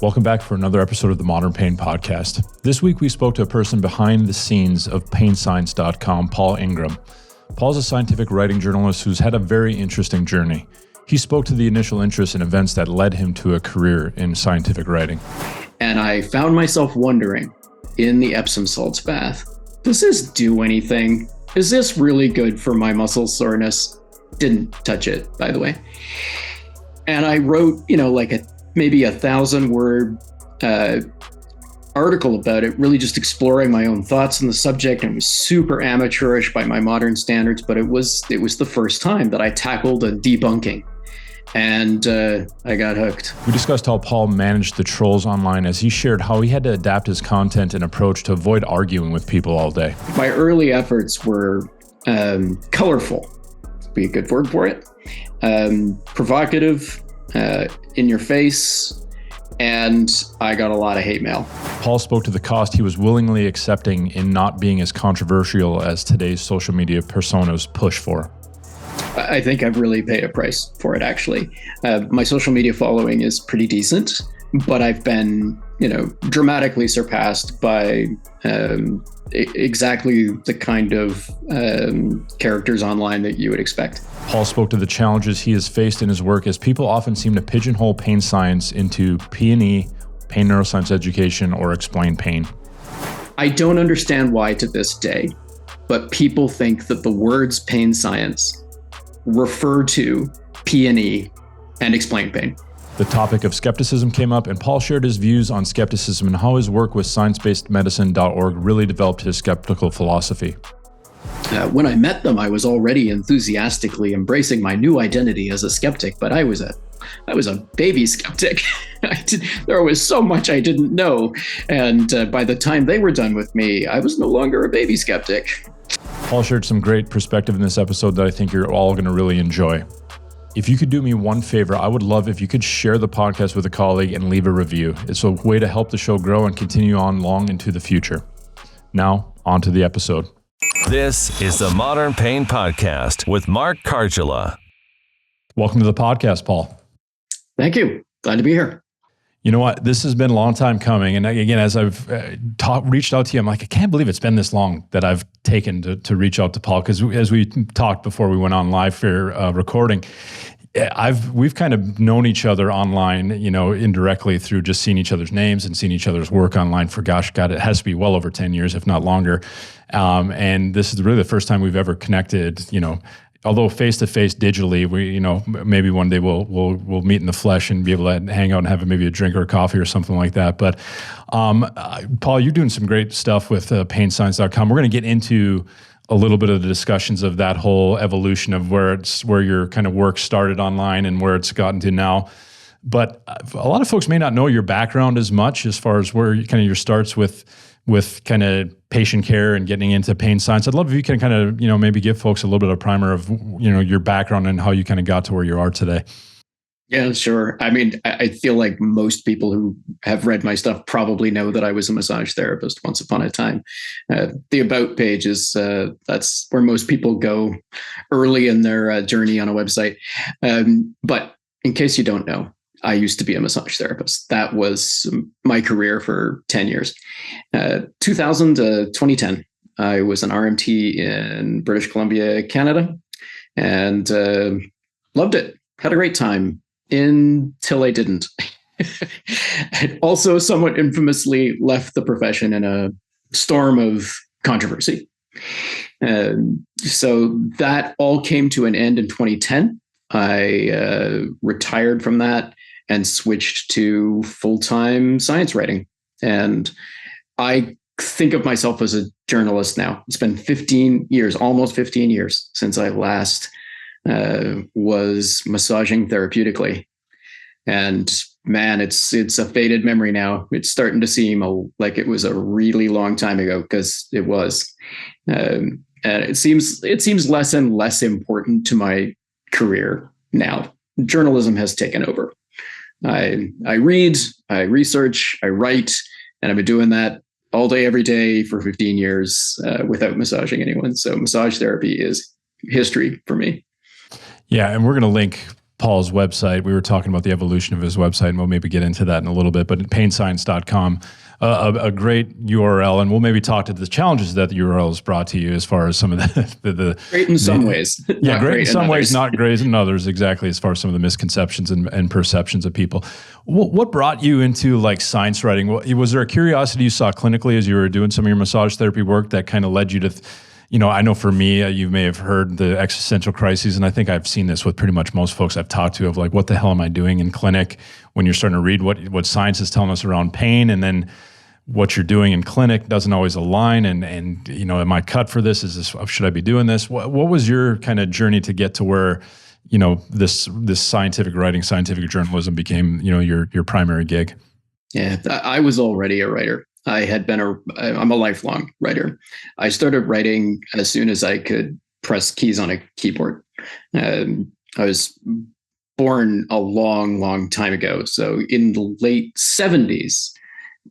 Welcome back for another episode of the Modern Pain Podcast. This week we spoke to a person behind the scenes of painscience.com, Paul Ingraham. Paul's a scientific writing journalist who's had a very interesting journey. He spoke to the initial interest in events that led him to a career in scientific writing. And I found myself wondering, in the Epsom salts bath, does this do anything? Is this really good for my muscle soreness? Didn't touch it, by the way. And I wrote, maybe 1,000-word article about it, really just exploring my own thoughts on the subject. And it was super amateurish by my modern standards, but it was the first time that I tackled a debunking. And I got hooked. We discussed how Paul managed the trolls online as he shared how he had to adapt his content and approach to avoid arguing with people all day. My early efforts were colorful, be a good word for it, provocative, in your face, and I got a lot of hate mail. Paul spoke to the cost he was willingly accepting in not being as controversial as today's social media personas push for. I think I've really paid a price for it, actually. My social media following is pretty decent, but I've been, dramatically surpassed by exactly the kind of characters online that you would expect. Paul spoke to the challenges he has faced in his work as people often seem to pigeonhole pain science into P&E, pain neuroscience education, or explain pain. I don't understand why to this day, but people think that the words pain science refer to P&E and explain pain. The topic of skepticism came up, and Paul shared his views on skepticism and how his work with sciencebasedmedicine.org really developed his skeptical philosophy. When I met them, I was already enthusiastically embracing my new identity as a skeptic, but I was a baby skeptic. There was so much I didn't know, and by the time they were done with me, I was no longer a baby skeptic. Paul shared some great perspective in this episode that I think you're all going to really enjoy. If you could do me one favor, I would love if you could share the podcast with a colleague and leave a review. It's a way to help the show grow and continue on long into the future. Now, on to the episode. This is the Modern Pain Podcast with Mark Cardula. Welcome to the podcast, Paul. Thank you. Glad to be here. You know what? This has been a long time coming. And again, as I've reached out to you, I'm like, I can't believe it's been this long that I've taken to reach out to Paul. Because as we talked before we went on live for recording, we've kind of known each other online, indirectly through just seeing each other's names and seeing each other's work online for, God, it has to be well over 10 years, if not longer. And this is really the first time we've ever connected, although face-to-face digitally, we, maybe one day we'll meet in the flesh and be able to hang out and have maybe a drink or a coffee or something like that. But Paul, you're doing some great stuff with painscience.com. We're going to get into a little bit of the discussions of that whole evolution of where your kind of work started online and where it's gotten to now. But a lot of folks may not know your background as much as far as where kind of your starts with kind of patient care and getting into pain science. I'd love if you can kind of, maybe give folks a little bit of a primer of, your background and how you kind of got to where you are today. Yeah, sure. I mean, I feel like most people who have read my stuff probably know that I was a massage therapist once upon a time. The About page is, that's where most people go early in their journey on a website. But in case you don't know, I used to be a massage therapist. That was my career for 10 years. 2000 to 2010, I was an RMT in British Columbia, Canada, and loved it. Had a great time until I didn't. I also somewhat infamously left the profession in a storm of controversy. So that all came to an end in 2010. I retired from that and switched to full-time science writing. And I think of myself as a journalist now. It's been 15 years, almost 15 years since I last was massaging therapeutically. And man, it's a faded memory now. It's starting to seem like it was a really long time ago, because it was. And it seems less and less important to my career now. Journalism has taken over. I read, I research, I write, and I've been doing that all day, every day for 15 years without massaging anyone. So massage therapy is history for me. Yeah, and we're going to link Paul's website. We were talking about the evolution of his website, and we'll maybe get into that in a little bit, but painscience.com, a great URL, and we'll maybe talk to the challenges that the URL has brought to you as far as some of the great in some ways. Yeah, great in some ways, not great in others, exactly, as far as some of the misconceptions and perceptions of people. What brought you into like science writing? Was there a curiosity you saw clinically as you were doing some of your massage therapy work that kind of led you to I know for me, you may have heard the existential crises, and I think I've seen this with pretty much most folks I've talked to of like, what the hell am I doing in clinic when you're starting to read what science is telling us around pain, and then what you're doing in clinic doesn't always align, and am I cut for this? Should I be doing this? What was your kind of journey to get to where, this scientific writing, scientific journalism became, your primary gig? Yeah, I was already a writer. I'm a lifelong writer. I started writing as soon as I could press keys on a keyboard. I was born a long, long time ago. So in the late 70s,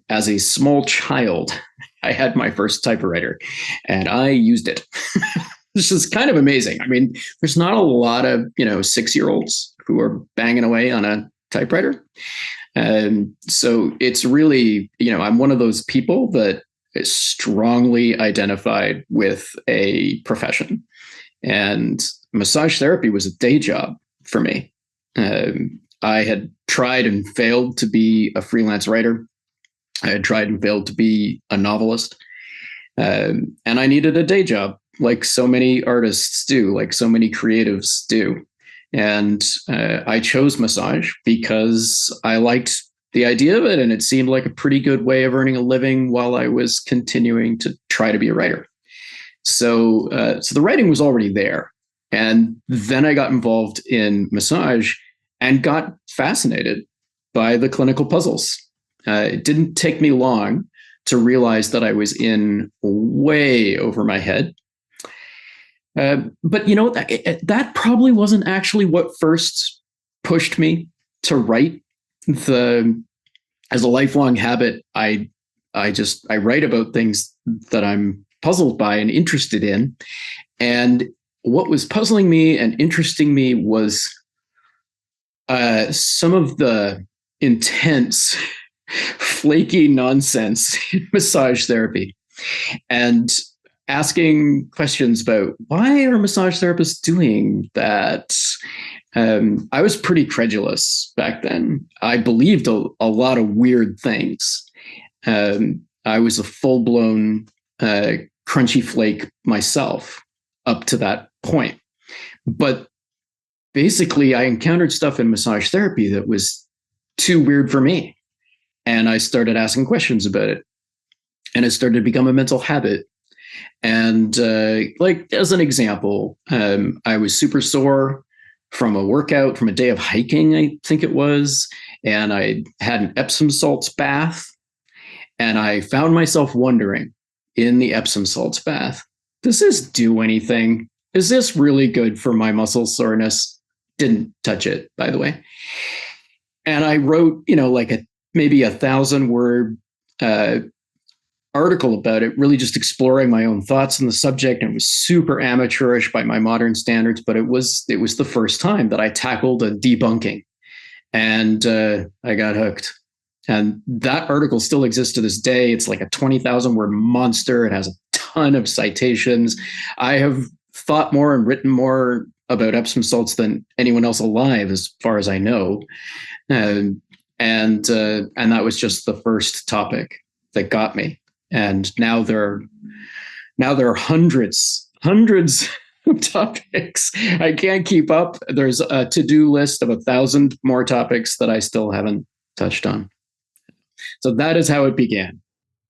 as a small child, I had my first typewriter and I used it. This is kind of amazing. I mean, there's not a lot of, 6-year-olds who are banging away on a typewriter. So it's really, I'm one of those people that is strongly identified with a profession, and massage therapy was a day job for me. I had tried and failed to be a freelance writer. I had tried and failed to be a novelist. And I needed a day job, like so many artists do, like so many creatives do. And I chose massage because I liked the idea of it, and it seemed like a pretty good way of earning a living while I was continuing to try to be a writer. So the writing was already there. And then I got involved in massage and got fascinated by the clinical puzzles. It didn't take me long to realize that I was in way over my head. But that probably wasn't actually what first pushed me to write. As a lifelong habit, I write about things that I'm puzzled by and interested in. And what was puzzling me and interesting me was some of the intense, flaky nonsense in massage therapy, and asking questions about why are massage therapists doing that. I was pretty credulous back then. I believed a lot of weird things. I was a full-blown crunchy flake myself up to that point. But basically, I encountered stuff in massage therapy that was too weird for me. And I started asking questions about it. And it started to become a mental habit. And as an example, I was super sore from a workout, from a day of hiking, I think it was. And I had an Epsom salts bath. And I found myself wondering in the Epsom salts bath, does this do anything? Is this really good for my muscle soreness? Didn't touch it, by the way. And I wrote, maybe 1,000-word article about it, really just exploring my own thoughts on the subject. And it was super amateurish by my modern standards, but it was the first time that I tackled a debunking, and I got hooked. And that article still exists to this day. It's like a 20,000-word monster. It has a ton of citations. I have thought more and written more about Epsom salts than anyone else alive, as far as I know. And that was just the first topic that got me. And now there are hundreds of topics. I can't keep up. There's a to-do list of 1,000 more topics that I still haven't touched on. So that is how it began.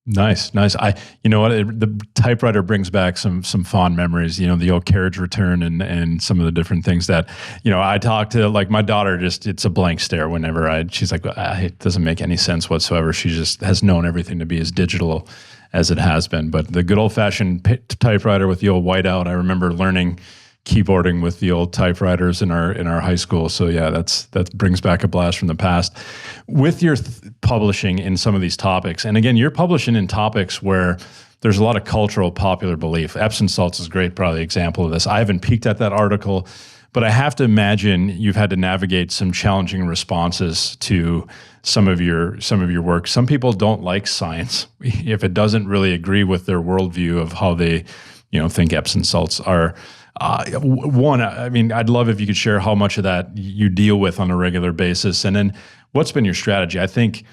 Nice. The typewriter brings back some fond memories, the old carriage return and some of the different things that, I talk to, like my daughter, it's a blank stare whenever she's like, it doesn't make any sense whatsoever. She just has known everything to be as digital as it has been. But the good old fashioned typewriter with the old whiteout, I remember learning keyboarding with the old typewriters in our high school. So yeah, that brings back a blast from the past. With your publishing in some of these topics, and again, you're publishing in topics where there's a lot of cultural popular belief. Epsom salts is a great, probably example of this. I haven't peeked at that article, but I have to imagine you've had to navigate some challenging responses to some of your work. Some people don't like science if it doesn't really agree with their worldview of how they, think Epsom salts are. One, I mean, I'd love if you could share how much of that you deal with on a regular basis, and then what's been your strategy? I think,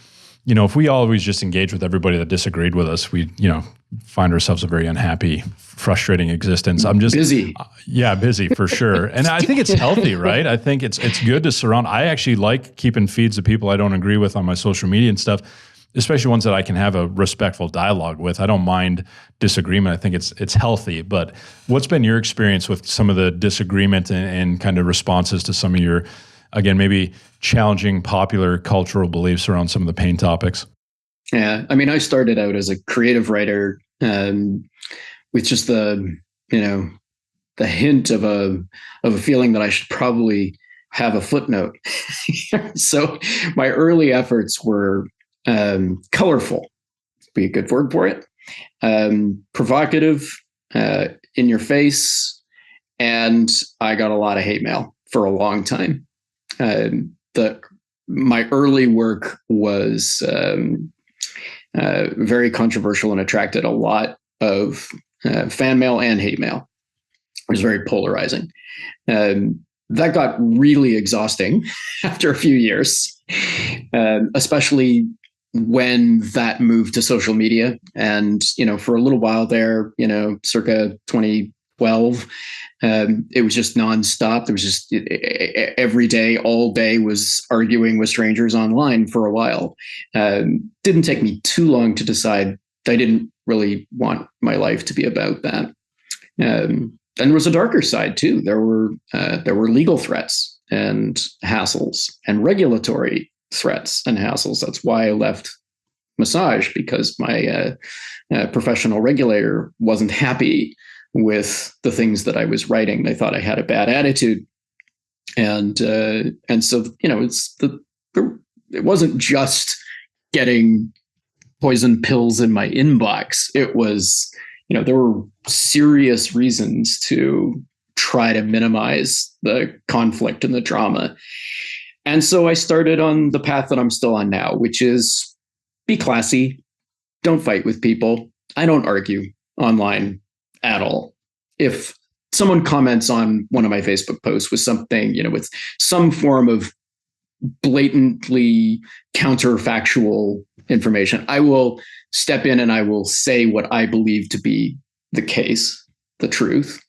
if we always just engage with everybody that disagreed with us, we, find ourselves a very unhappy, frustrating existence. I'm just busy. Busy for sure. And I think it's healthy, right? I think it's good to surround. I actually like keeping feeds of people I don't agree with on my social media and stuff, especially ones that I can have a respectful dialogue with. I don't mind disagreement. I think it's healthy. But what's been your experience with some of the disagreement and kind of responses to some of your, again, maybe challenging popular cultural beliefs around some of the pain topics? Yeah, I mean, I started out as a creative writer with just the hint of a feeling that I should probably have a footnote. So my early efforts were colorful, be a good word for it, provocative, in your face, and I got a lot of hate mail for a long time. My early work was very controversial and attracted a lot of fan mail and hate mail. It was very polarizing. That got really exhausting after a few years, especially when that moved to social media. And, for a little while there, circa 2012, it was just nonstop. There was just every day, all day was arguing with strangers online for a while. Didn't take me too long to decide I didn't really want my life to be about that. And there was a darker side too. There were legal threats and hassles and regulatory threats and hassles. That's why I left massage, because my professional regulator wasn't happy with the things that I was writing. They thought I had a bad attitude, and so it wasn't just getting poison pills in my inbox. It was, there were serious reasons to try to minimize the conflict and the drama. And so I started on the path that I'm still on now, which is be classy, don't fight with people. I don't argue online at all. If someone comments on one of my Facebook posts with something, with some form of blatantly counterfactual information, I will step in and I will say what I believe to be the case, the truth.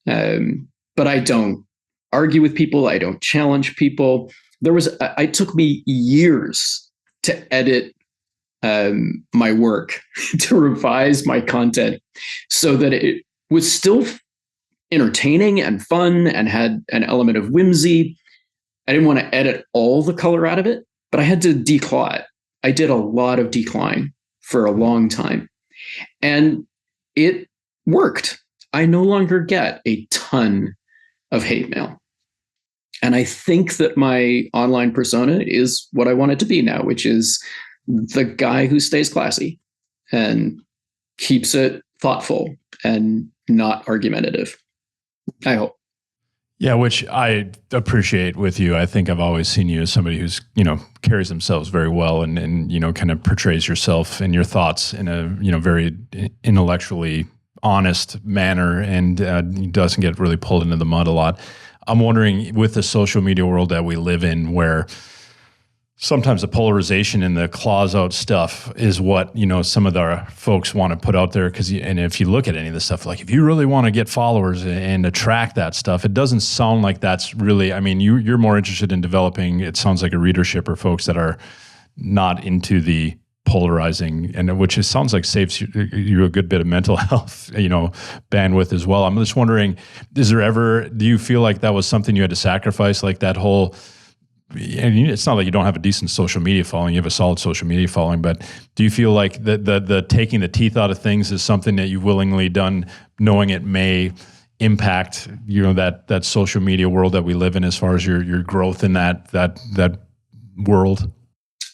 But I don't argue with people. I don't challenge people. It took me years to edit my work, to revise my content so that it was still entertaining and fun and had an element of whimsy. I didn't want to edit all the color out of it, but I had to declaw it. I did a lot of declawing for a long time, and it worked. I no longer get a ton of hate mail. And I think that my online persona is what I want it to be now, which is the guy who stays classy and keeps it thoughtful and not argumentative, I hope. Yeah, which I appreciate with you. I think I've always seen you as somebody who's, carries themselves very well and kind of portrays yourself and your thoughts in a, very intellectually honest manner and doesn't get really pulled into the mud a lot. I'm wondering, with the social media world that we live in, where sometimes the polarization and the claws out stuff is what, some of the folks want to put out there. And if you look at any of this stuff, like if you really want to get followers and attract that stuff, it doesn't sound like that's really, you're more interested in developing, it sounds like, a readership or folks that are not into the polarizing, and which sounds like saves you a good bit of mental health, bandwidth as well. I'm just wondering, do you feel like that was something you had to sacrifice, like that whole, and it's not like you don't have a decent social media following, you have a solid social media following, but do you feel like the taking the teeth out of things is something that you've willingly done, knowing it may impact, that social media world that we live in, as far as your growth in that world?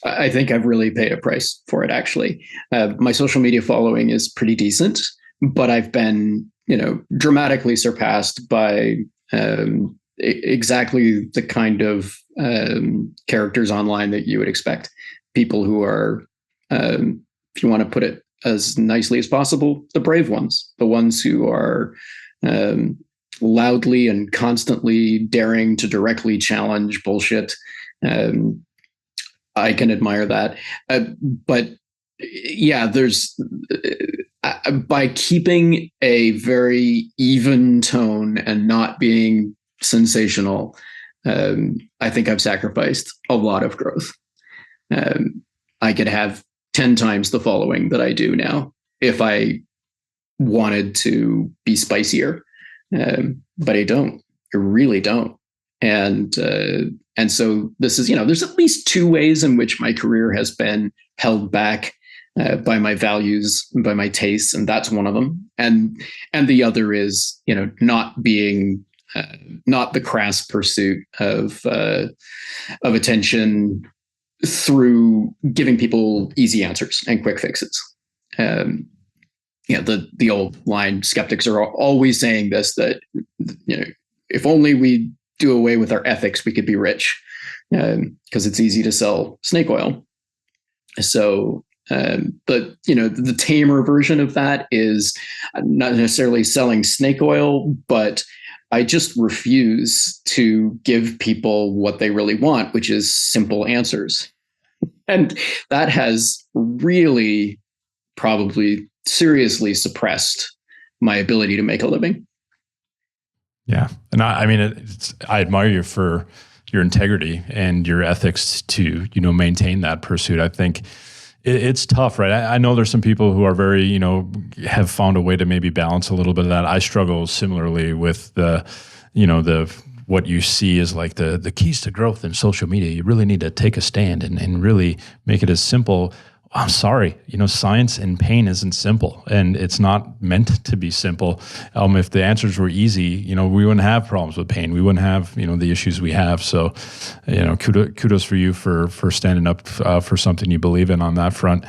I think I've really paid a price for it, actually. My social media following is pretty decent, but I've been, dramatically surpassed by exactly the kind of characters online that you would expect. People who are, if you want to put it as nicely as possible, the brave ones, the ones who are loudly and constantly daring to directly challenge bullshit. I can admire that. But yeah, there's by keeping a very even tone and not being sensational, I think I've sacrificed a lot of growth. I could have 10 times the following that I do now if I wanted to be spicier, but I don't. I really don't. And so this is, there's at least two ways in which my career has been held back by my values and by my tastes, and that's one of them. And the other is, not being not the crass pursuit of attention through giving people easy answers and quick fixes. The old line, skeptics are always saying this, that if only we do away with our ethics, we could be rich, because it's easy to sell snake oil. So, but the tamer version of that is not necessarily selling snake oil, but I just refuse to give people what they really want, which is simple answers. And that has really probably seriously suppressed my ability to make a living. Yeah. And I admire you for your integrity and your ethics to, maintain that pursuit. I think it's tough, right? I know there's some people who are very, have found a way to maybe balance a little bit of that. I struggle similarly with what you see is like the keys to growth in social media. You really need to take a stand and really make it as simple. I'm sorry, science and pain isn't simple, and it's not meant to be simple. If the answers were easy, we wouldn't have problems with pain. We wouldn't have, the issues we have. So, kudos for you for standing up for something you believe in on that front.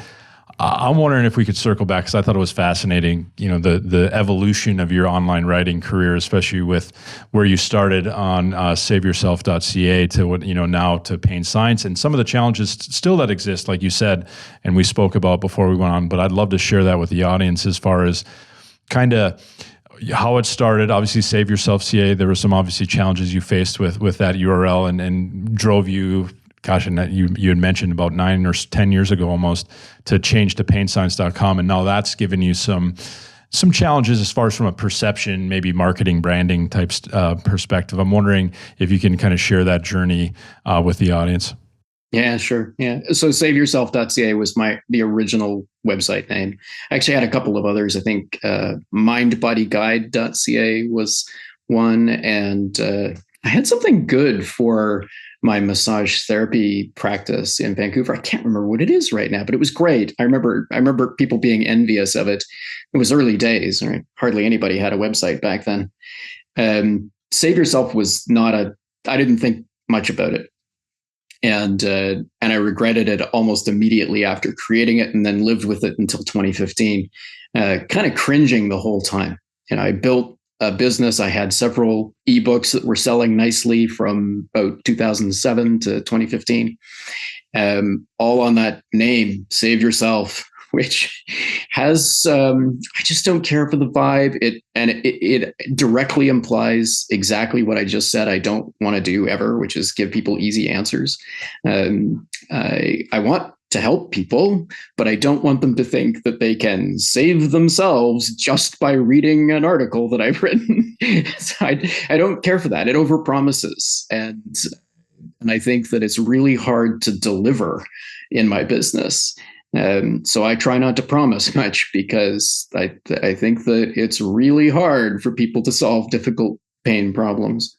I'm wondering if we could circle back, because I thought it was fascinating, the evolution of your online writing career, especially with where you started on saveyourself.ca to what, now to Pain Science, and some of the challenges still that exist, like you said, and we spoke about before we went on, but I'd love to share that with the audience as far as kind of how it started. Obviously, Save Yourself CA, there were some obviously challenges you faced with that URL and drove you, and you had mentioned about 9 or 10 years ago almost, to change to painscience.com. And now that's given you some challenges as far as from a perception, maybe marketing, branding type perspective. I'm wondering if you can kind of share that journey with the audience. Yeah, sure. Yeah. So saveyourself.ca was the original website name. I actually had a couple of others. I think mindbodyguide.ca was one. And I had something good for my massage therapy practice in Vancouver. I can't remember what it is right now, but it was great. I remember people being envious of it. It was early days, right? Hardly anybody had a website back then. Save Yourself was I didn't think much about it. And I regretted it almost immediately after creating it, and then lived with it until 2015, kind of cringing the whole time. I built a business. I had several ebooks that were selling nicely from about 2007 to 2015, all on that name, Save Yourself, which has, I just don't care for the vibe. It directly implies exactly what I just said I don't want to do ever, which is give people easy answers. I want to help people, but I don't want them to think that they can save themselves just by reading an article that I've written. So I don't care for that. It overpromises. And I think that it's really hard to deliver in my business. So I try not to promise much, because I think that it's really hard for people to solve difficult pain problems.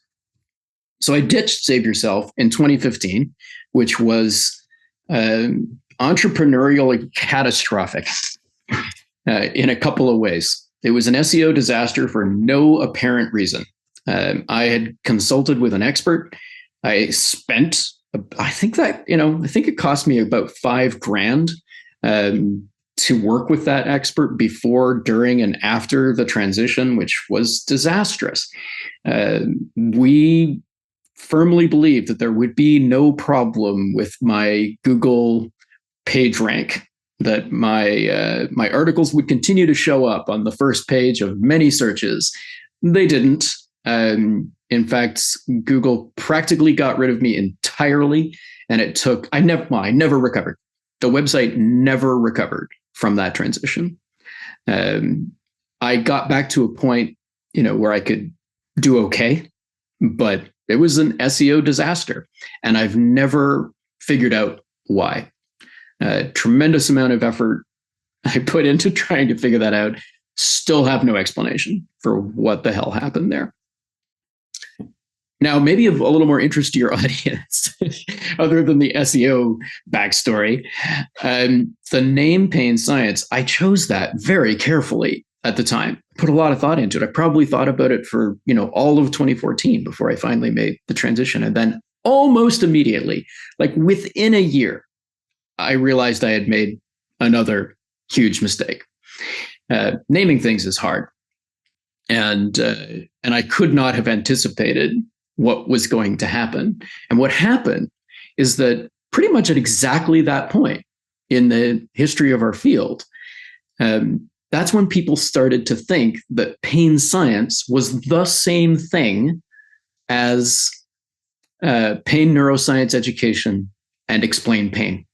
So I ditched Save Yourself in 2015, which was entrepreneurially catastrophic in a couple of ways. It was an SEO disaster for no apparent reason. I had consulted with an expert. I spent, I think it cost me about $5,000 to work with that expert before, during, and after the transition, which was disastrous. We firmly believed that there would be no problem with my Google page rank, that my articles would continue to show up on the first page of many searches. They didn't. In fact, Google practically got rid of me entirely, and it took, I never recovered. The website never recovered from that transition. I got back to a point, where I could do okay, but it was an SEO disaster, and I've never figured out why. Tremendous amount of effort I put into trying to figure that out. Still have no explanation for what the hell happened there. Now, maybe of a little more interest to your audience, other than the SEO backstory, the name Pain Science, I chose that very carefully at the time. Put a lot of thought into it. I probably thought about it for, all of 2014 before I finally made the transition. And then almost immediately, like within a year, I realized I had made another huge mistake. Naming things is hard. And I could not have anticipated what was going to happen. And what happened is that pretty much at exactly that point in the history of our field, that's when people started to think that pain science was the same thing as pain neuroscience education and explain pain.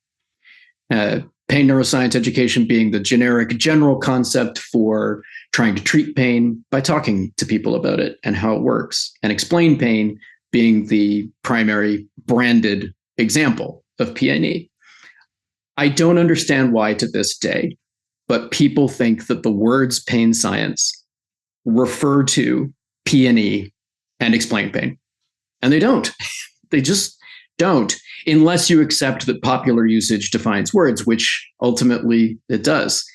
Pain neuroscience education being the generic general concept for trying to treat pain by talking to people about it and how it works, and explain pain being the primary branded example of PNE. I don't understand why to this day, but people think that the words pain science refer to PNE and explain pain. And they don't. They just don't, unless you accept that popular usage defines words, which ultimately it does.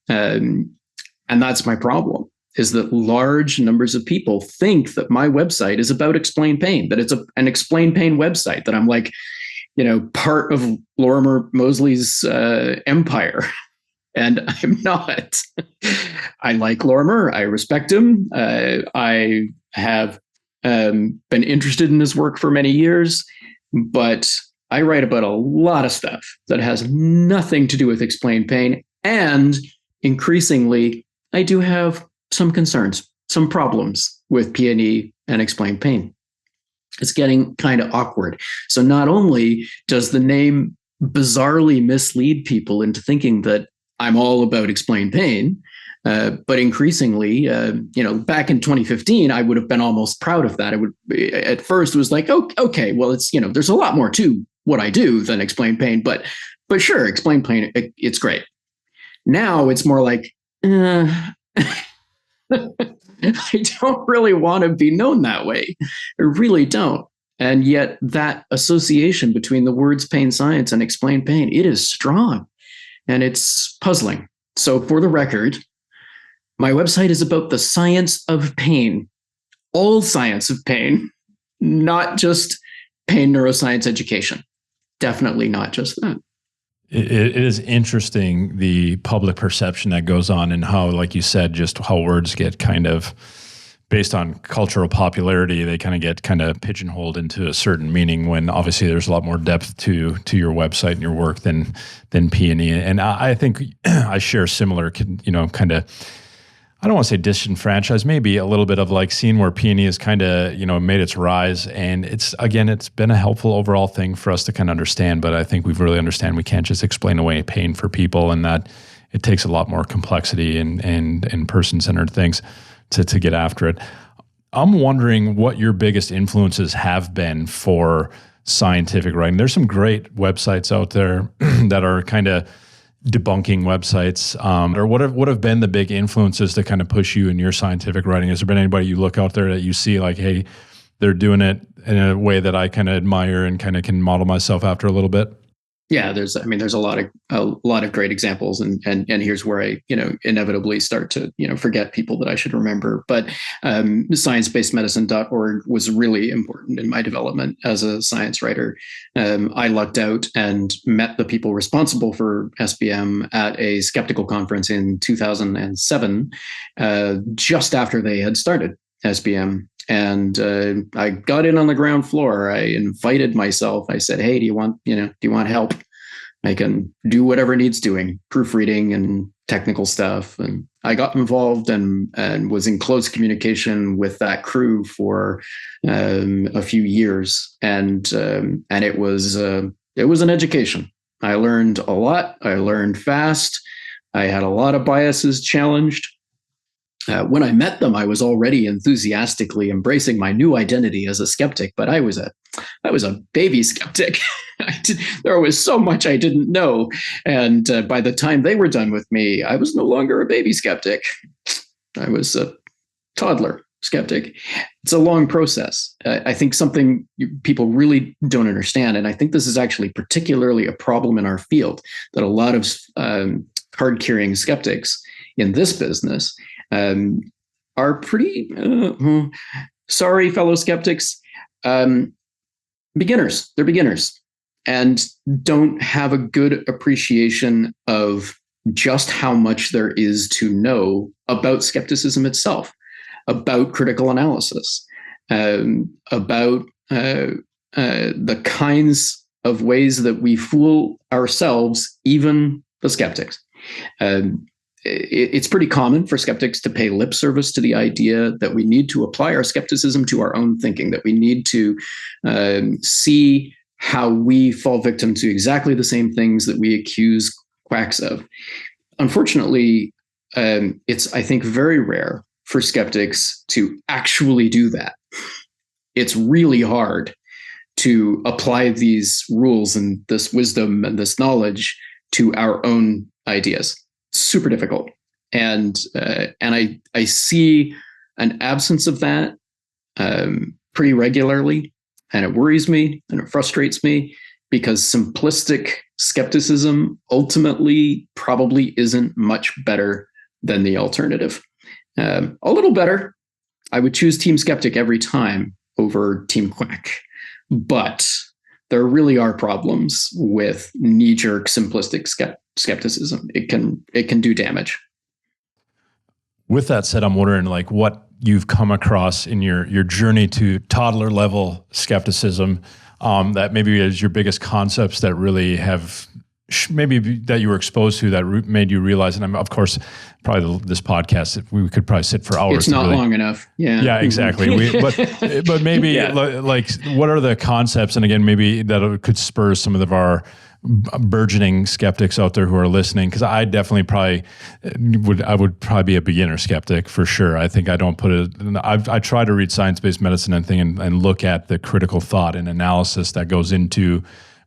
And that's my problem, is that large numbers of people think that my website is about explain pain, that it's an explain pain website, that I'm like, part of Lorimer Mosley's empire. And I'm not. I like Lorimer. I respect him. I have been interested in his work for many years, but I write about a lot of stuff that has nothing to do with explain pain. And increasingly, I do have some concerns, some problems with PNE and explain pain. It's getting kind of awkward. So not only does the name bizarrely mislead people into thinking that I'm all about explain pain, but increasingly, back in 2015, I would have been almost proud of that. At first it was like, oh, okay, well, it's, there's a lot more to what I do than explain pain, but sure, explain pain, it's great. Now it's more like, I don't really want to be known that way. I really don't. And yet that association between the words pain science and explain pain, it is strong and it's puzzling. So for the record, my website is about the science of pain, all science of pain, not just pain neuroscience education. Definitely not just that. It is interesting, the public perception that goes on, and how, like you said, just how words get kind of, based on cultural popularity, they kind of pigeonholed into a certain meaning, when obviously there's a lot more depth to your website and your work than P&E. And I think I share similar, kind of, I don't want to say disenfranchised, maybe a little bit of like seeing where P&E has kind of, made its rise. And it's been a helpful overall thing for us to kind of understand. But I think we've really understand we can't just explain away pain for people, and that it takes a lot more complexity and person-centered things to get after it. I'm wondering what your biggest influences have been for scientific writing. There's some great websites out there that are kind of debunking websites, or what have been the big influences to kind of push you in your scientific writing? Has there been anybody you look out there that you see like, hey, they're doing it in a way that I kind of admire and kind of can model myself after a little bit? Yeah, there's a lot of great examples, and here's where I inevitably start to forget people that I should remember. But sciencebasedmedicine.org was really important in my development as a science writer. I lucked out and met the people responsible for SBM at a skeptical conference in 2007, just after they had started SBM. And I got in on the ground floor. I invited myself. I said, "Hey, do you want help? I can do whatever needs doing, proofreading and technical stuff." And I got involved and was in close communication with that crew for a few years. And it was an education. I learned a lot. I learned fast. I had a lot of biases challenged. When I met them, I was already enthusiastically embracing my new identity as a skeptic, but I was a baby skeptic. There was so much I didn't know. And by the time they were done with me, I was no longer a baby skeptic. I was a toddler skeptic. It's a long process. I think something people really don't understand, and I think this is actually particularly a problem in our field, that a lot of card-carrying skeptics in this business are pretty, sorry, fellow skeptics, beginners. They're beginners and don't have a good appreciation of just how much there is to know about skepticism itself, about critical analysis, about the kinds of ways that we fool ourselves, even the skeptics. It's pretty common for skeptics to pay lip service to the idea that we need to apply our skepticism to our own thinking, that we need to see how we fall victim to exactly the same things that we accuse quacks of. Unfortunately, it's, I think, very rare for skeptics to actually do that. It's really hard to apply these rules and this wisdom and this knowledge to our own ideas. Super difficult. And I see an absence of that pretty regularly, and it worries me and it frustrates me, because simplistic skepticism ultimately probably isn't much better than the alternative. A little better. I would choose Team Skeptic every time over Team Quack, but there really are problems with knee-jerk simplistic skepticism. It can do damage. With that said, I'm wondering what you've come across in your journey to toddler level skepticism, that maybe is your biggest concepts that really have maybe that you were exposed to that made you realize. And of course, probably this podcast, we could probably sit for hours. It's not long enough. Yeah. Yeah, exactly. But maybe what are the concepts? And again, maybe that could spur some of our burgeoning skeptics out there who are listening, because I definitely would probably be a beginner skeptic for sure. I think I don't put it. I try to read science-based medicine and look at the critical thought and analysis that goes into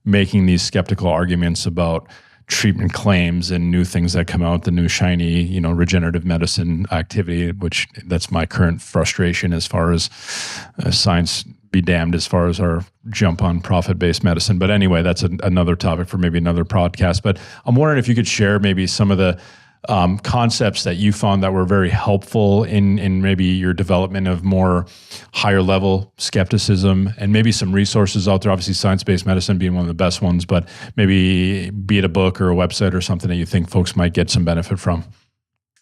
making these skeptical arguments about treatment claims and new things that come out, the new shiny, regenerative medicine activity, which that's my current frustration as far as science be damned as far as our jump on profit-based medicine. But anyway, that's another topic for maybe another podcast. But I'm wondering if you could share maybe some of the concepts that you found that were very helpful in maybe your development of more higher level skepticism, and maybe some resources out there, obviously science-based medicine being one of the best ones, but maybe be it a book or a website or something that you think folks might get some benefit from.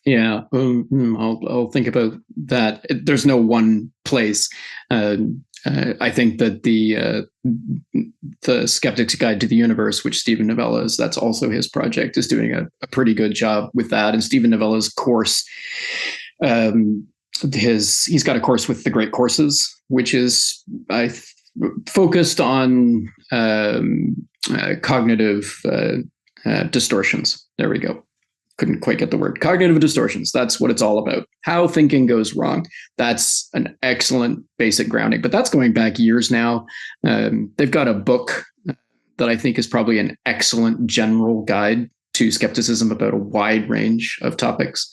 Yeah, I'll think about that. There's no one place. I think that the Skeptic's Guide to the Universe, which Stephen Novella's, that's also his project, is doing a pretty good job with that. And Stephen Novella's course, he's got a course with the Great Courses, which is focused on cognitive distortions. There we go. Couldn't quite get the word. Cognitive distortions. That's what it's all about. How thinking goes wrong. That's an excellent basic grounding, but that's going back years now. They've got a book that I think is probably an excellent general guide to skepticism about a wide range of topics.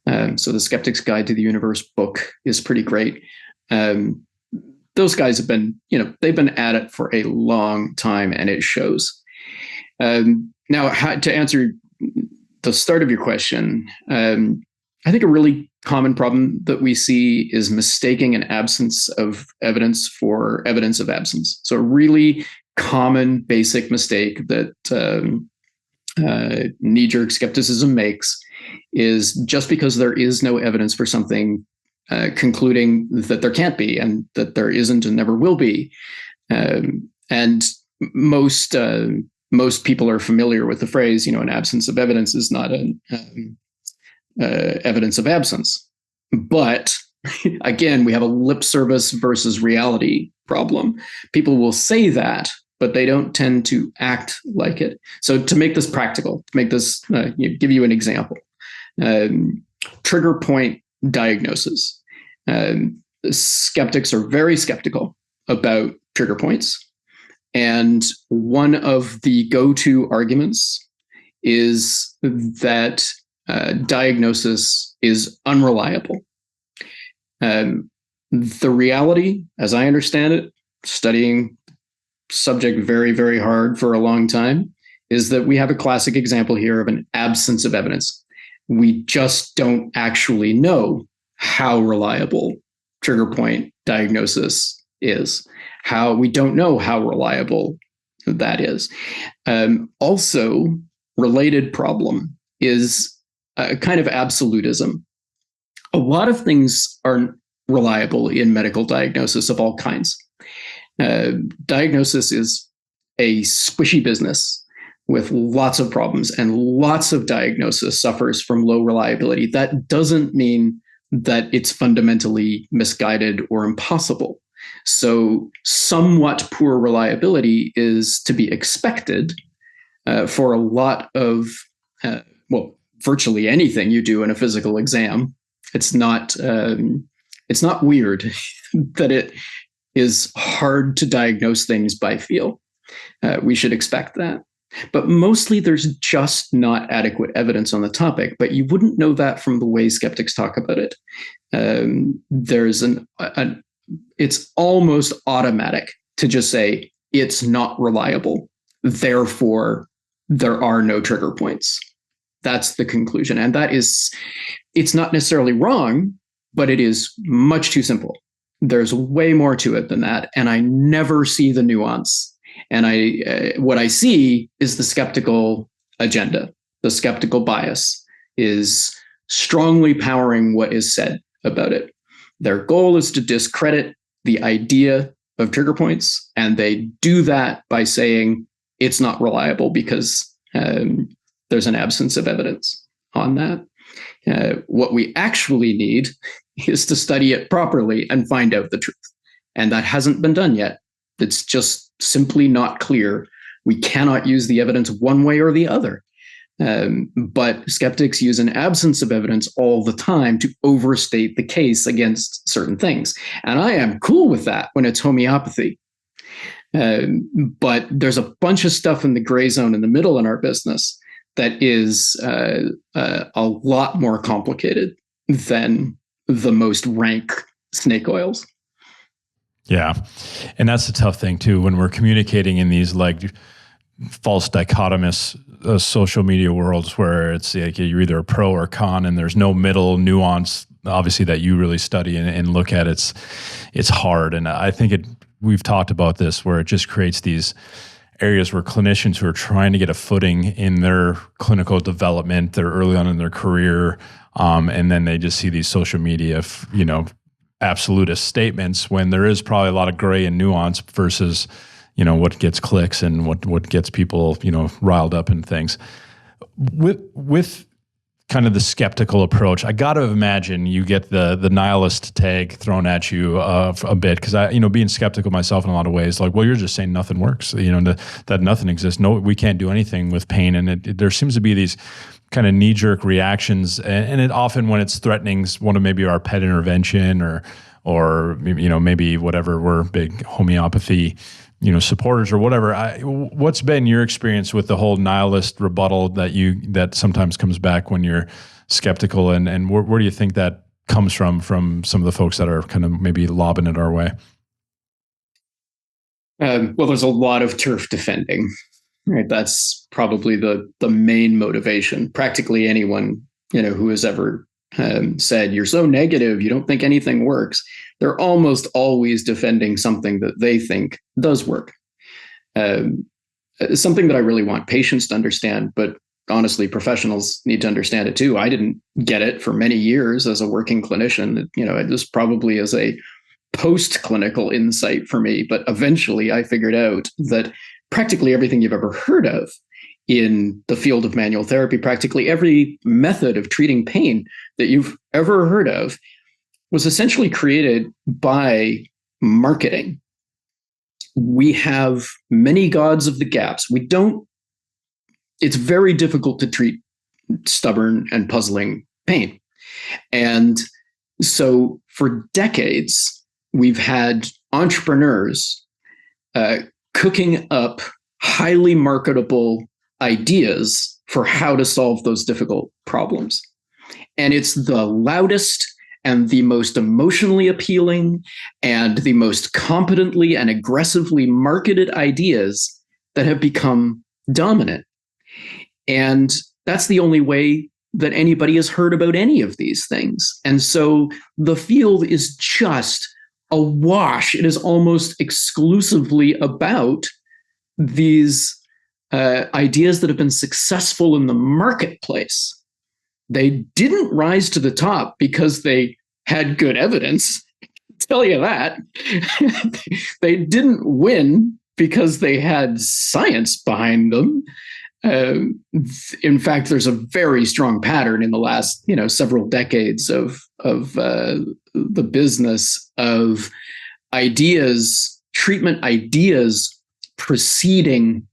So the Skeptic's Guide to the Universe book is pretty great. Those guys have been, they've been at it for a long time, and it shows. Now, to answer the start of your question, I think a really common problem that we see is mistaking an absence of evidence for evidence of absence. So a really common basic mistake that knee-jerk skepticism makes is, just because there is no evidence for something concluding that there can't be, and that there isn't and never will be. And most people are familiar with the phrase, an absence of evidence is not an evidence of absence. But again, we have a lip service versus reality problem. People will say that, but they don't tend to act like it. So to make this practical, to make this, give you an example, trigger point diagnosis. Skeptics are very skeptical about trigger points. And one of the go-to arguments is that diagnosis is unreliable. The reality, as I understand it, studying subject very, very hard for a long time, is that we have a classic example here of an absence of evidence. We just don't actually know how reliable trigger point diagnosis is. We don't know how reliable that is. Also, related problem is a kind of absolutism. A lot of things are reliable in medical diagnosis of all kinds. Diagnosis is a squishy business with lots of problems, and lots of diagnosis suffers from low reliability. That doesn't mean that it's fundamentally misguided or impossible. So somewhat poor reliability is to be expected for a lot of, virtually anything you do in a physical exam. It's not weird that it is hard to diagnose things by feel. We should expect that. But mostly there's just not adequate evidence on the topic, but you wouldn't know that from the way skeptics talk about it. It's almost automatic to just say it's not reliable, therefore there are no trigger points. That's the conclusion. And it's not necessarily wrong, but it is much too simple. There's way more to it than that. And I never see the nuance. And what I see is the skeptical agenda. The skeptical bias is strongly powering what is said about it. Their goal is to discredit the idea of trigger points, and they do that by saying it's not reliable because there's an absence of evidence on that. What we actually need is to study it properly and find out the truth. And that hasn't been done yet. It's just simply not clear. We cannot use the evidence one way or the other. But skeptics use an absence of evidence all the time to overstate the case against certain things. And I am cool with that when it's homeopathy. But there's a bunch of stuff in the gray zone in the middle in our business that is a lot more complicated than the most rank snake oils. Yeah. And that's the tough thing too, when we're communicating in these like false dichotomous social media worlds where it's like you're either a pro or con and there's no middle nuance, obviously, that you really study and look at. It's hard. And I think we've talked about this where it just creates these areas where clinicians who are trying to get a footing in their clinical development, they're early on in their career, and then they just see these social media, absolutist statements when there is probably a lot of gray and nuance versus, what gets clicks and what gets people, riled up and things. With kind of the skeptical approach, I got to imagine you get the nihilist tag thrown at you a bit, because I, being skeptical myself in a lot of ways, like, well, you're just saying nothing works, that nothing exists. No, we can't do anything with pain. And there seems to be these kind of knee-jerk reactions, and it often, when it's threatening one of maybe our pet intervention or maybe whatever, we're big homeopathy supporters or whatever. What's been your experience with the whole nihilist rebuttal that sometimes comes back when you're skeptical, and where do you think that comes from some of the folks that are kind of maybe lobbing it our way? Well, there's a lot of turf defending. Right, that's probably the main motivation. Practically anyone who has ever said you're so negative, you don't think anything works, they're almost always defending something that they think does work. Something that I really want patients to understand, but honestly, professionals need to understand it too. I didn't get it for many years as a working clinician. It was probably as a post-clinical insight for me, but eventually I figured out that practically everything you've ever heard of in the field of manual therapy, practically every method of treating pain that you've ever heard of, was essentially created by marketing. We have many gods of the gaps. It's very difficult to treat stubborn and puzzling pain. And so for decades, we've had entrepreneurs cooking up highly marketable ideas for how to solve those difficult problems. And it's the loudest and the most emotionally appealing and the most competently and aggressively marketed ideas that have become dominant. And that's the only way that anybody has heard about any of these things. And so the field is just awash. It is almost exclusively about these ideas that have been successful in the marketplace. They didn't rise to the top because they had good evidence. I'll tell you that. They didn't win because they had science behind them. In fact, there's a very strong pattern in the last, several decades of the business of ideas, treatment ideas preceding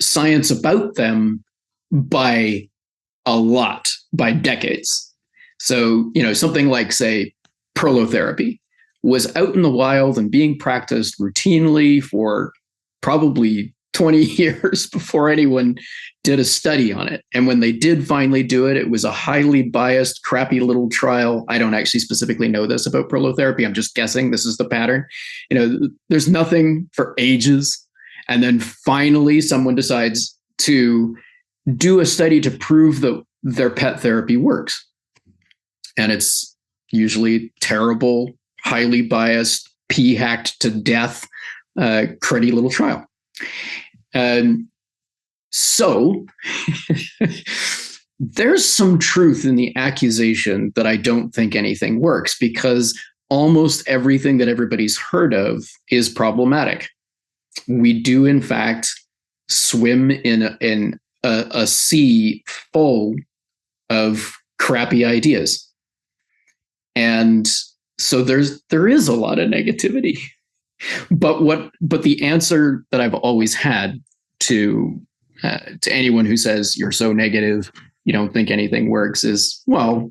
science about them by a lot, by decades. So, something like, say, prolotherapy was out in the wild and being practiced routinely for probably 20 years before anyone did a study on it. And when they did finally do it, it was a highly biased, crappy little trial. I don't actually specifically know this about prolotherapy. I'm just guessing this is the pattern. There's nothing for ages. And then finally, someone decides to do a study to prove that their pet therapy works. And it's usually terrible, highly biased, p-hacked to death, cruddy little trial. So there's some truth in the accusation that I don't think anything works, because almost everything that everybody's heard of is problematic. We do, in fact, swim in a sea full of crappy ideas. And so there is a lot of negativity. But the answer that I've always had to anyone who says you're so negative, you don't think anything works, is, well,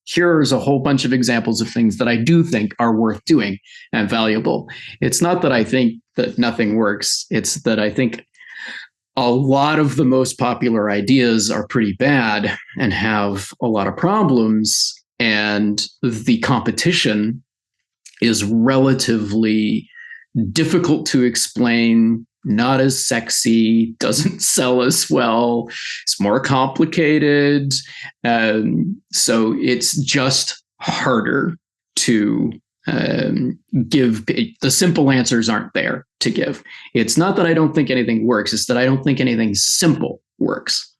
here's a whole bunch of examples of things that I do think are worth doing and valuable. It's not that I think that nothing works. It's that I think a lot of the most popular ideas are pretty bad and have a lot of problems, and the competition is relatively difficult to explain, not as sexy, doesn't sell as well, it's more complicated. So it's just harder to give. The simple answers aren't there to give. It's not that I don't think anything works, it's that I don't think anything simple works.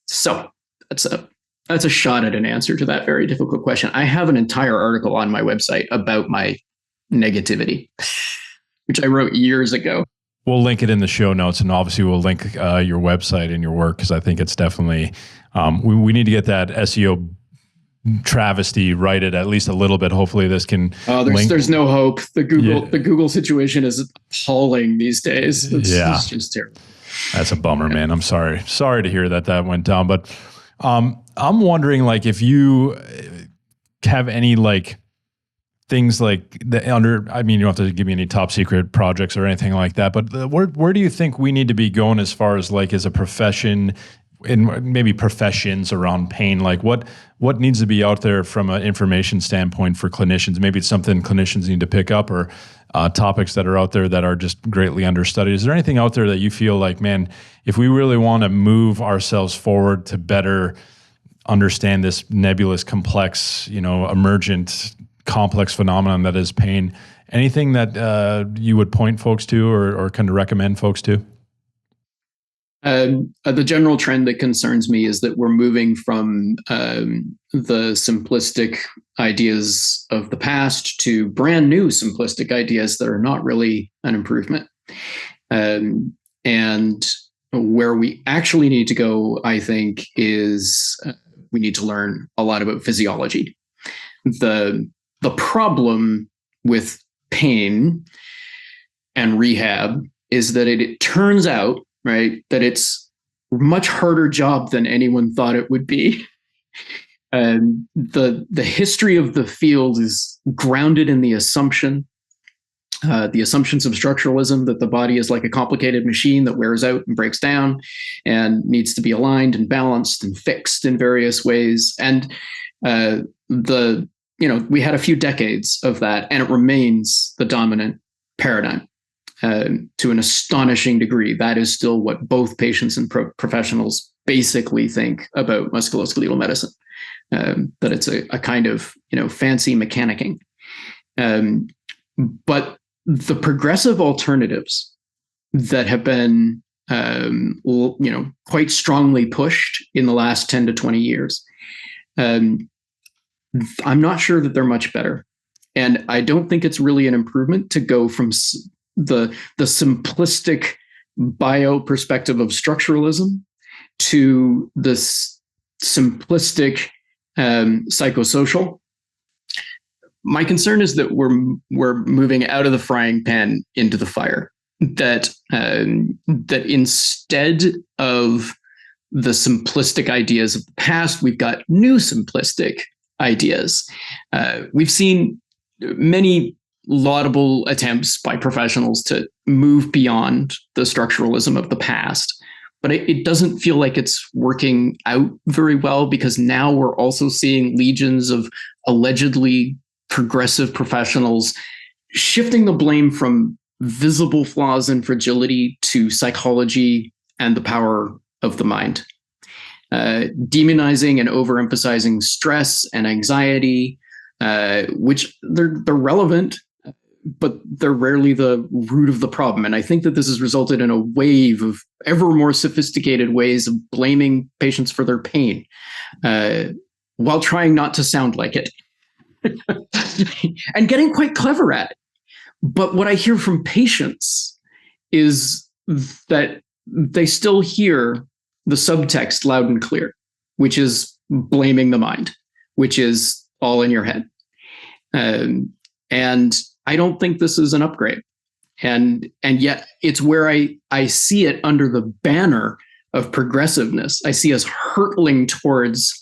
So that's a shot at an answer to that very difficult question. I have an entire article on my website about my negativity, which I wrote years ago. We'll link it in the show notes, and obviously we'll link your website and your work, because I think it's definitely, we need to get that SEO travesty righted at least a little bit. Hopefully this can there's no hope. The Google situation is appalling these days. It's just terrible. That's a bummer, man. I'm sorry to hear that went down. But I'm wondering, like, if you have any things like you don't have to give me any top secret projects or anything like that, but where do you think we need to be going as far as as a profession, and maybe professions around pain? Like what needs to be out there from an information standpoint for clinicians? Maybe it's something clinicians need to pick up, or topics that are out there that are just greatly understudied. Is there anything out there that you feel like, man, if we really want to move ourselves forward to better understand this nebulous, complex, emergent, complex phenomenon that is pain, anything that you would point folks to or kind of recommend folks to? The general trend that concerns me is that we're moving from the simplistic ideas of the past to brand new simplistic ideas that are not really an improvement. And where we actually need to go, I think, is we need to learn a lot about physiology. The problem with pain and rehab is that it turns out, right, that it's a much harder job than anyone thought it would be. And the history of the field is grounded in the assumptions of structuralism, that the body is like a complicated machine that wears out and breaks down and needs to be aligned and balanced and fixed in various ways. And we had a few decades of that, and it remains the dominant paradigm. To an astonishing degree, that is still what both patients and professionals basically think about musculoskeletal medicine. That it's a kind of fancy mechanicking. But the progressive alternatives that have been quite strongly pushed in the last 10 to 20 years, I'm not sure that they're much better. And I don't think it's really an improvement to go from the simplistic bio perspective of structuralism to this simplistic psychosocial. My concern is that we're moving out of the frying pan into the fire. That instead of the simplistic ideas of the past, we've got new simplistic ideas. We've seen many laudable attempts by professionals to move beyond the structuralism of the past, but it doesn't feel like it's working out very well, because now we're also seeing legions of allegedly progressive professionals shifting the blame from visible flaws and fragility to psychology and the power of the mind, demonizing and overemphasizing stress and anxiety, which they're relevant, but they're rarely the root of the problem. And I think that this has resulted in a wave of ever more sophisticated ways of blaming patients for their pain, while trying not to sound like it. And getting quite clever at it. But what I hear from patients is that they still hear the subtext loud and clear, which is blaming the mind, which is all in your head. And I don't think this is an upgrade. And yet it's where I see it under the banner of progressiveness. I see us hurtling towards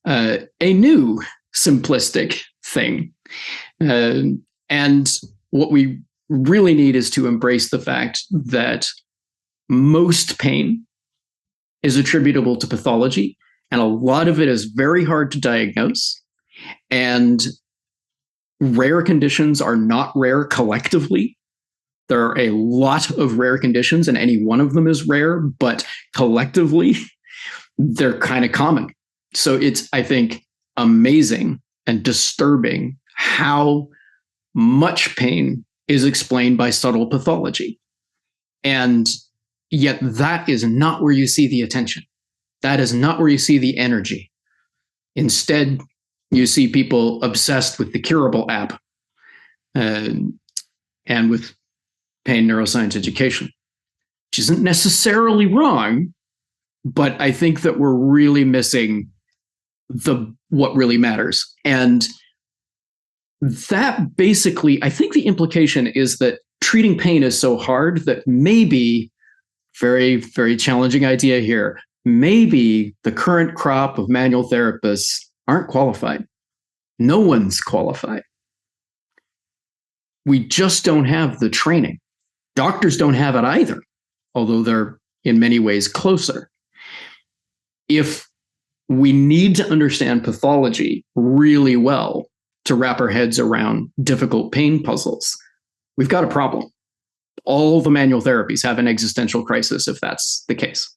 a new simplistic thing. And what we really need is to embrace the fact that most pain is attributable to pathology, and a lot of it is very hard to diagnose. And rare conditions are not rare collectively. There are a lot of rare conditions, and any one of them is rare, but collectively, they're kind of common. So it's, I think, amazing and disturbing how much pain is explained by subtle pathology. And yet that is not where you see the attention. That is not where you see the energy. Instead, you see people obsessed with the Curable app and with pain neuroscience education, which isn't necessarily wrong, but I think that we're really missing what really matters. And that basically, I think the implication is that treating pain is so hard that maybe, very, very challenging idea here, maybe the current crop of manual therapists aren't qualified. No one's qualified. We just don't have the training. Doctors don't have it either, although they're in many ways closer. If we need to understand pathology really well to wrap our heads around difficult pain puzzles, we've got a problem. All the manual therapies have an existential crisis if that's the case.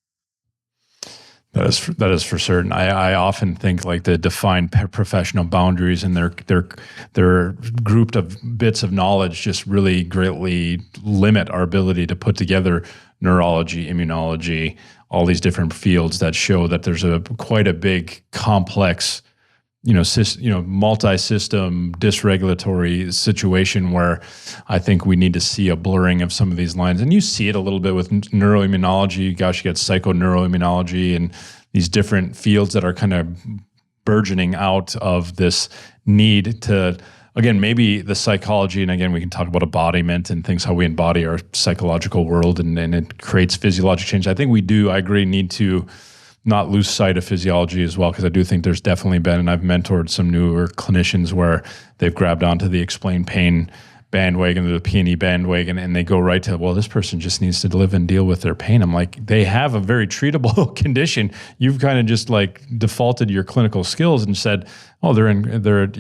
That is for certain. I often think like the defined professional boundaries and their grouped of bits of knowledge just really greatly limit our ability to put together neurology, immunology, all these different fields that show that there's quite a big complex, multi-system dysregulatory situation where I think we need to see a blurring of some of these lines. And you see it a little bit with neuroimmunology. Gosh, you got psychoneuroimmunology and these different fields that are kind of burgeoning out of this need to, again, maybe the psychology, and again, we can talk about embodiment and things, how we embody our psychological world, and it creates physiologic change. I think I agree, need to not lose sight of physiology as well, because I do think there's definitely been, and I've mentored some newer clinicians where they've grabbed onto the explain pain bandwagon, the P&E bandwagon, and they go right to, well, this person just needs to live and deal with their pain. I'm like, they have a very treatable condition. You've kind of just like defaulted your clinical skills and said, oh, they're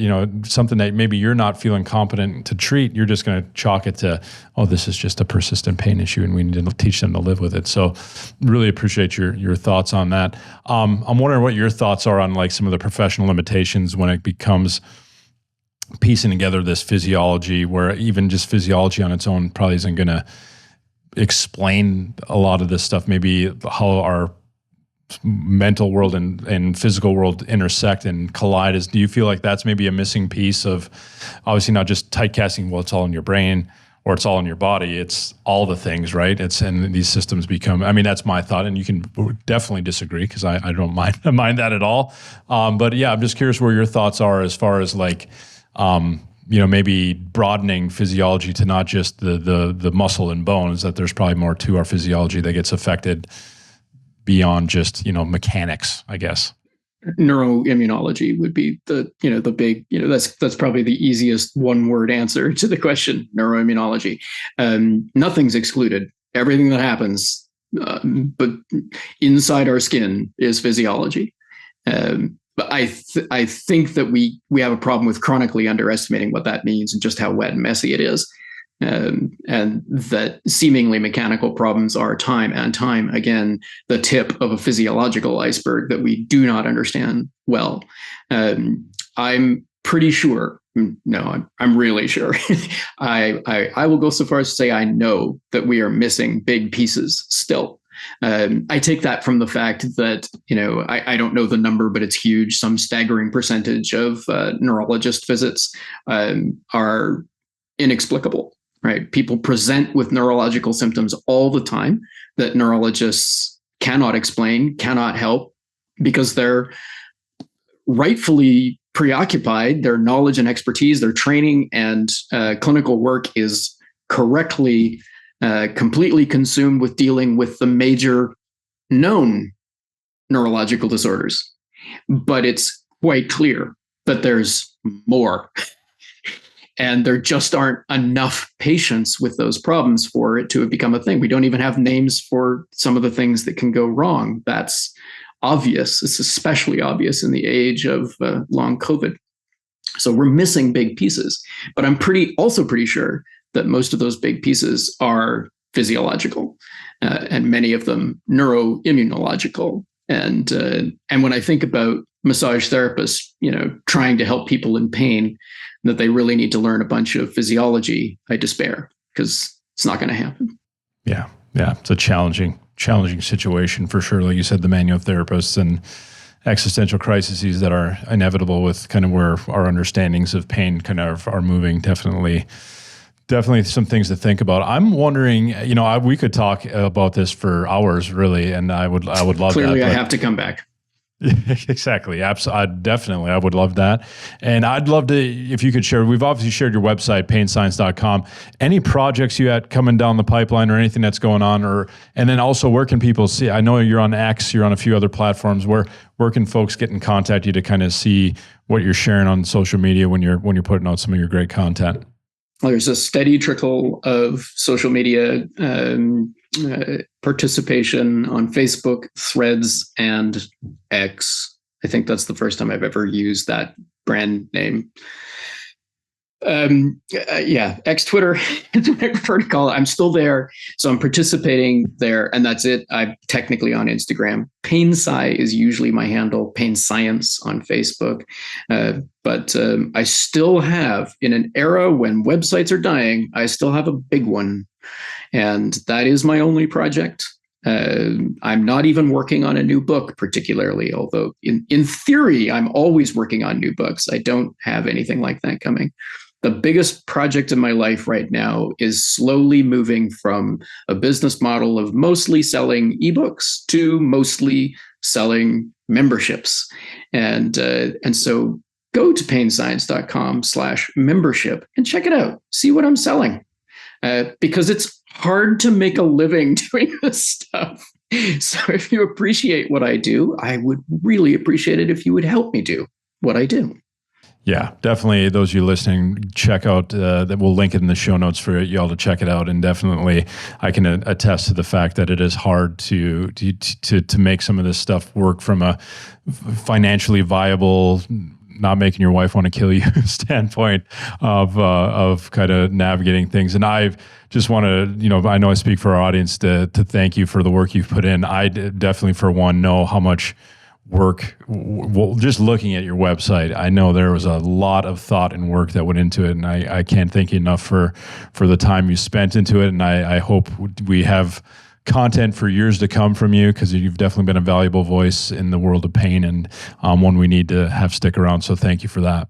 something that maybe you're not feeling competent to treat. You're just going to chalk it to, oh, this is just a persistent pain issue, and we need to teach them to live with it. So really appreciate your thoughts on that. I'm wondering what your thoughts are on like some of the professional limitations when it becomes piecing together this physiology, where even just physiology on its own probably isn't going to explain a lot of this stuff. Maybe how our mental world and physical world intersect and collide. Do you feel like that's maybe a missing piece of, obviously not just typecasting, well, it's all in your brain or it's all in your body, it's all the things, right? And these systems become, I mean, that's my thought, and you can definitely disagree, because I don't mind that at all. But yeah, I'm just curious where your thoughts are as far as like, maybe broadening physiology to not just the muscle and bones, that there's probably more to our physiology that gets affected beyond just, mechanics, I guess. Neuroimmunology would be the big, that's probably the easiest one-word answer to the question, neuroimmunology. Nothing's excluded. Everything that happens, but inside our skin is physiology. But I think that we have a problem with chronically underestimating what that means and just how wet and messy it is. And that seemingly mechanical problems are time and time again the tip of a physiological iceberg that we do not understand well. I'm pretty sure, no, I'm really sure. I will go so far as to say I know that we are missing big pieces still. I take that from the fact that, I don't know the number, but it's huge. Some staggering percentage of neurologist visits are inexplicable, right? People present with neurological symptoms all the time that neurologists cannot explain, cannot help, because they're rightfully preoccupied. Their knowledge and expertise, their training and clinical work is correctly completely consumed with dealing with the major known neurological disorders. But it's quite clear that there's more. And there just aren't enough patients with those problems for it to have become a thing. We don't even have names for some of the things that can go wrong. That's obvious. It's especially obvious in the age of long COVID. So we're missing big pieces. But I'm also pretty sure that most of those big pieces are physiological, and many of them neuroimmunological. And when I think about massage therapists, trying to help people in pain, that they really need to learn a bunch of physiology, I despair, because it's not going to happen. Yeah, it's a challenging situation for sure. Like you said, the manual therapists and existential crises that are inevitable with kind of where our understandings of pain kind of are moving. Definitely some things to think about. I'm wondering, we could talk about this for hours, really, and I would love Clearly, that. I have to come back. Exactly. Absolutely. I would love that. And I'd love to, if you could share, we've obviously shared your website, painscience.com. Any projects you had coming down the pipeline or anything that's going on, and then also where can people see? I know you're on X, you're on a few other platforms. Where can folks get in contact you to kind of see what you're sharing on social media when you're putting out some of your great content? Well, there's a steady trickle of social media participation on Facebook, Threads, and X. I think that's the first time I've ever used that brand name. X, Twitter is what I prefer to call it. I'm still there, so I'm participating there, and that's it. I'm technically on Instagram. PainSci is usually my handle. Pain Science on Facebook, but I still have, in an era when websites are dying, I still have a big one, and that is my only project. I'm not even working on a new book particularly, although in theory, I'm always working on new books. I don't have anything like that coming. The biggest project in my life right now is slowly moving from a business model of mostly selling ebooks to mostly selling memberships. And so go to painscience.com/membership and check it out. See what I'm selling. Because it's hard to make a living doing this stuff. So if you appreciate what I do, I would really appreciate it if you would help me do what I do. Yeah, definitely. Those of you listening, check out that. We'll link it in the show notes for y'all to check it out. And definitely, I can attest to the fact that it is hard to make some of this stuff work from a financially viable, not making your wife want to kill you standpoint of kind of navigating things. And I just want to, I know I speak for our audience to thank you for the work you've put in. I definitely, for one, know how much work, just looking at your website, I know there was a lot of thought and work that went into it, and I can't thank you enough for the time you spent into it. And I hope we have content for years to come from you, because you've definitely been a valuable voice in the world of pain, and one we need to have stick around. So thank you for that.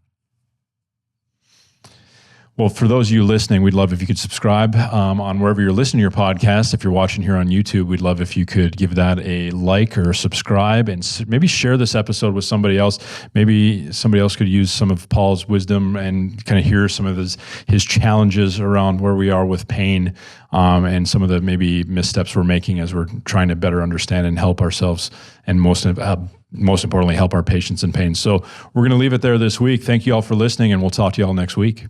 Well, for those of you listening, we'd love if you could subscribe on wherever you're listening to your podcast. If you're watching here on YouTube, we'd love if you could give that a like or subscribe, and maybe share this episode with somebody else. Maybe somebody else could use some of Paul's wisdom and kind of hear some of his challenges around where we are with pain, and some of the maybe missteps we're making as we're trying to better understand and help ourselves, and most importantly, help our patients in pain. So we're going to leave it there this week. Thank you all for listening, and we'll talk to you all next week.